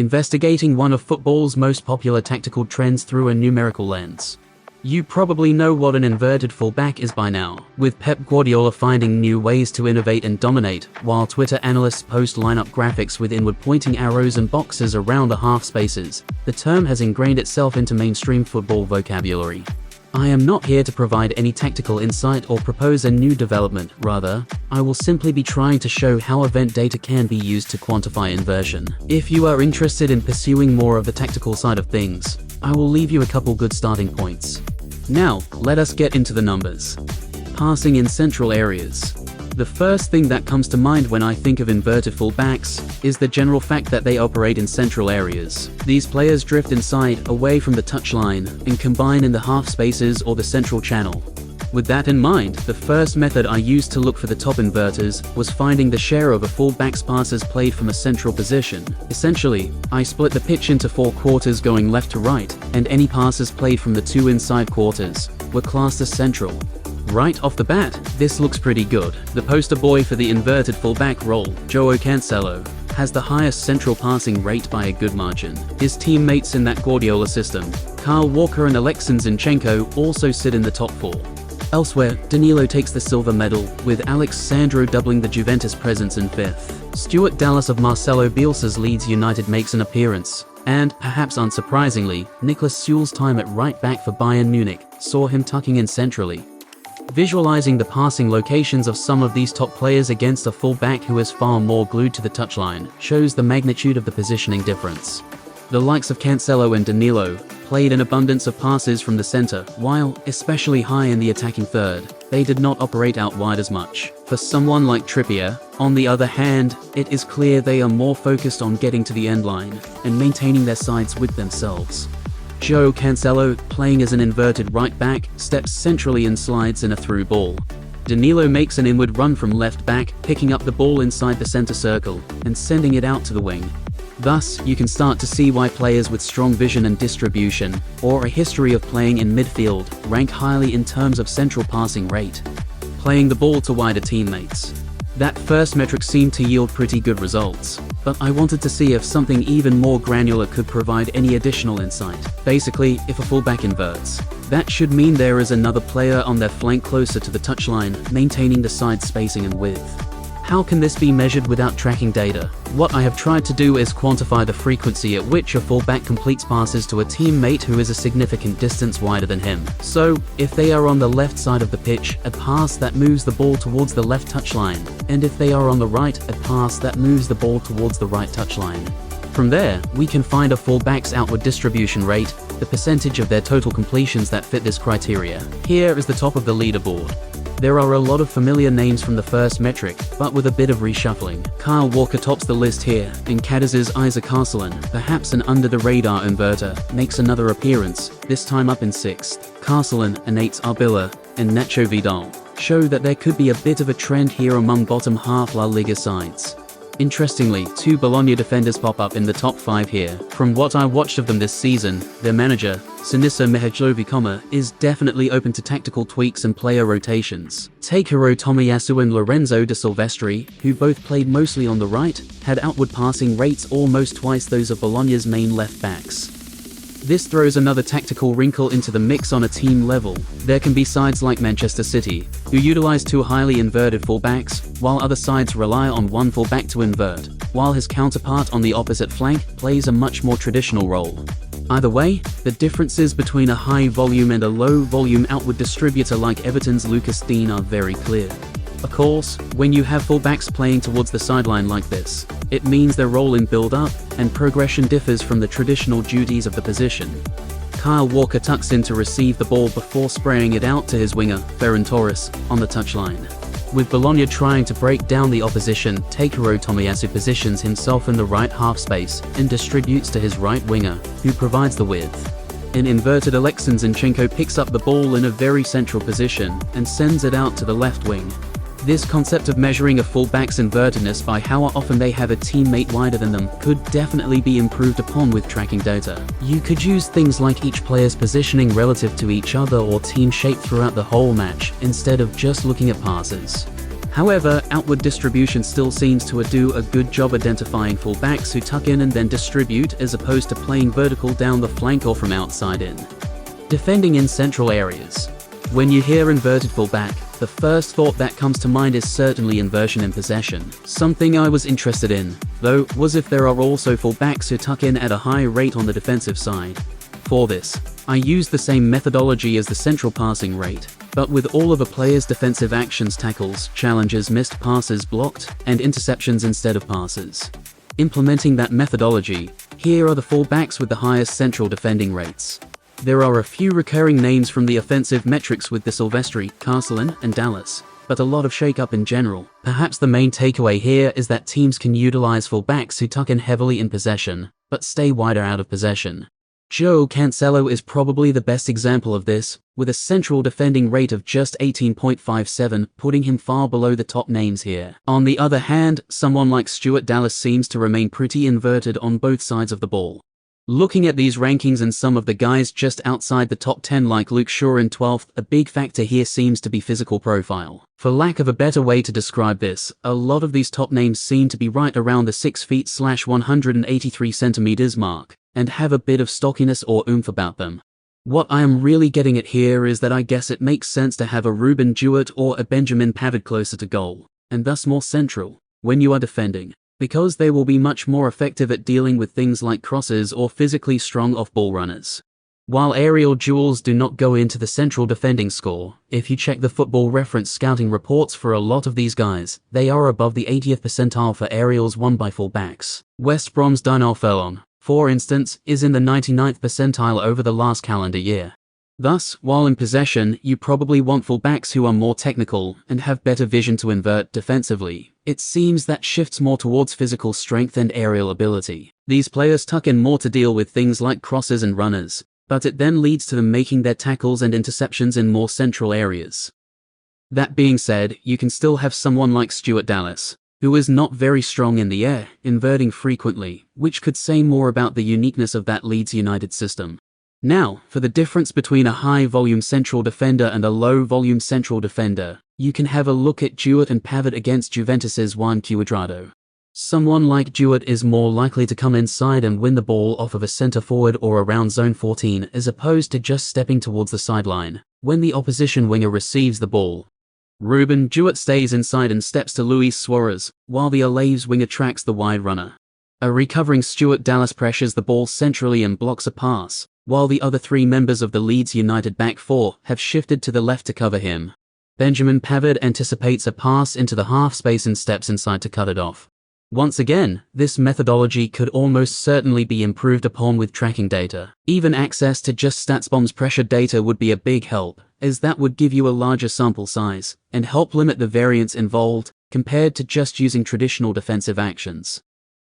investigating one of football's most popular tactical trends through a numerical lens. You probably know what an inverted fullback is by now, with Pep Guardiola finding new ways to innovate and dominate, while Twitter analysts post lineup graphics with inward-pointing arrows and boxes around the half spaces. The term has ingrained itself into mainstream football vocabulary. I am not here to provide any tactical insight or propose a new development. Rather, I will simply be trying to show how event data can be used to quantify inversion. If you are interested in pursuing more of the tactical side of things, I will leave you a couple good starting points. Now, let us get into the numbers. Passing in central areas. The first thing that comes to mind when I think of inverted fullbacks is the general fact that they operate in central areas. These players drift inside, away from the touchline, and combine in the half spaces or the central channel. With that in mind, the first method I used to look for the top inverters was finding the share of a fullback's passes played from a central position. Essentially, I split the pitch into 4 quarters going left to right, and any passes played from the 2 inside quarters were classed as central. Right off the bat, this looks pretty good. The poster boy for the inverted fullback role, Joao Cancelo, has the highest central passing rate by a good margin. His teammates in that Guardiola system, Kyle Walker and Alexei Zinchenko, also sit in the top 4. Elsewhere, Danilo takes the silver medal, with Alex Sandro doubling the Juventus presence in 5th. Stuart Dallas of Marcelo Bielsa's Leeds United makes an appearance, and, perhaps unsurprisingly, Niklas Süle's time at right back for Bayern Munich saw him tucking in centrally. Visualizing the passing locations of some of these top players against a fullback who is far more glued to the touchline shows the magnitude of the positioning difference. The likes of Cancelo and Danilo played an abundance of passes from the center, while, especially high in the attacking third, they did not operate out wide as much. For someone like Trippier, on the other hand, it is clear they are more focused on getting to the end line and maintaining their sides with themselves. Joao Cancelo, playing as an inverted right back, steps centrally and slides in a through ball. Danilo makes an inward run from left back, picking up the ball inside the center circle and sending it out to the wing. Thus, you can start to see why players with strong vision and distribution, or a history of playing in midfield, rank highly in terms of central passing rate. Playing the ball to wider teammates. That first metric seemed to yield pretty good results, but I wanted to see if something even more granular could provide any additional insight. Basically, if a fullback inverts, that should mean there is another player on their flank closer to the touchline, maintaining the side spacing and width. How can this be measured without tracking data? What I have tried to do is quantify the frequency at which a fullback completes passes to a teammate who is a significant distance wider than him. So, if they are on the left side of the pitch, a pass that moves the ball towards the left touchline, and if they are on the right, a pass that moves the ball towards the right touchline. From there, we can find a fullback's outward distribution rate, the percentage of their total completions that fit this criteria. Here is the top of the leaderboard. There are a lot of familiar names from the first metric, but with a bit of reshuffling. Kyle Walker tops the list here, and Cadiz's Isaac Castellan, perhaps an under-the-radar inverter, makes another appearance, this time up in 6th. Castellan, Anates Arbilla, and Nacho Vidal show that there could be a bit of a trend here among bottom-half La Liga sides. Interestingly, 2 Bologna defenders pop up in the top 5 here. From what I watched of them this season, their manager, Sinisa Mihajlovic, is definitely open to tactical tweaks and player rotations. Take Hiro Tomiyasu and Lorenzo de Silvestri, who both played mostly on the right, had outward passing rates almost twice those of Bologna's main left backs. This throws another tactical wrinkle into the mix on a team level. There can be sides like Manchester City, who utilize 2 highly inverted fullbacks, while other sides rely on 1 fullback to invert, while his counterpart on the opposite flank plays a much more traditional role. Either way, the differences between a high-volume and a low-volume outward distributor like Everton's Lucas Digne are very clear. Of course, when you have fullbacks playing towards the sideline like this, it means their role in build-up and progression differs from the traditional duties of the position. Kyle Walker tucks in to receive the ball before spraying it out to his winger, Ferran Torres, on the touchline. With Bologna trying to break down the opposition, Takehiro Tomiyasu positions himself in the right half space and distributes to his right winger, who provides the width. An inverted Alexei Zinchenko picks up the ball in a very central position and sends it out to the left wing. This concept of measuring a fullback's invertedness by how often they have a teammate wider than them could definitely be improved upon with tracking data. You could use things like each player's positioning relative to each other or team shape throughout the whole match, instead of just looking at passes. However, outward distribution still seems to do a good job identifying fullbacks who tuck in and then distribute, as opposed to playing vertical down the flank or from outside in. Defending in central areas. When you hear inverted fullback, the first thought that comes to mind is certainly inversion in possession. Something I was interested in, though, was if there are also fullbacks who tuck in at a high rate on the defensive side. For this, I used the same methodology as the central passing rate, but with all of a player's defensive actions: tackles, challenges, missed passes, blocked, and interceptions instead of passes. Implementing that methodology, here are the fullbacks with the highest central defending rates. There are a few recurring names from the offensive metrics with the Silvestri, Castellan, and Dallas, but a lot of shake-up in general. Perhaps the main takeaway here is that teams can utilize fullbacks who tuck in heavily in possession, but stay wider out of possession. Joe Cancelo is probably the best example of this, with a central defending rate of just 18.57, putting him far below the top names here. On the other hand, someone like Stuart Dallas seems to remain pretty inverted on both sides of the ball. Looking at these rankings and some of the guys just outside the top 10 like Luke Shaw in 12th, a big factor here seems to be physical profile. For lack of a better way to describe this, a lot of these top names seem to be right around the 6 feet / 183 centimeters mark, and have a bit of stockiness or oomph about them. What I am really getting at here is that I guess it makes sense to have a Ruben Jewett or a Benjamin Pavard closer to goal, and thus more central, when you are defending, because they will be much more effective at dealing with things like crosses or physically strong off-ball runners. While aerial duels do not go into the central defending score, if you check the Football Reference scouting reports for a lot of these guys, they are above the 80th percentile for aerials won by fullbacks. West Brom's Dynal Furlong, for instance, is in the 99th percentile over the last calendar year. Thus, while in possession, you probably want fullbacks who are more technical and have better vision to invert defensively. It seems that shifts more towards physical strength and aerial ability. These players tuck in more to deal with things like crosses and runners, but it then leads to them making their tackles and interceptions in more central areas. That being said, you can still have someone like Stuart Dallas, who is not very strong in the air, inverting frequently, which could say more about the uniqueness of that Leeds United system. Now, for the difference between a high-volume central defender and a low-volume central defender, you can have a look at Jewett and Pavard against Juventus's Juan Cuadrado. Someone like Jewett is more likely to come inside and win the ball off of a centre-forward or around zone 14 as opposed to just stepping towards the sideline when the opposition winger receives the ball. Ruben Jewett stays inside and steps to Luis Suarez, while the Alaves winger tracks the wide runner. A recovering Stuart Dallas pressures the ball centrally and blocks a pass, while the other three members of the Leeds United back four have shifted to the left to cover him. Benjamin Pavard anticipates a pass into the half space and steps inside to cut it off. Once again, this methodology could almost certainly be improved upon with tracking data. Even access to just StatsBomb's pressure data would be a big help, as that would give you a larger sample size and help limit the variance involved compared to just using traditional defensive actions.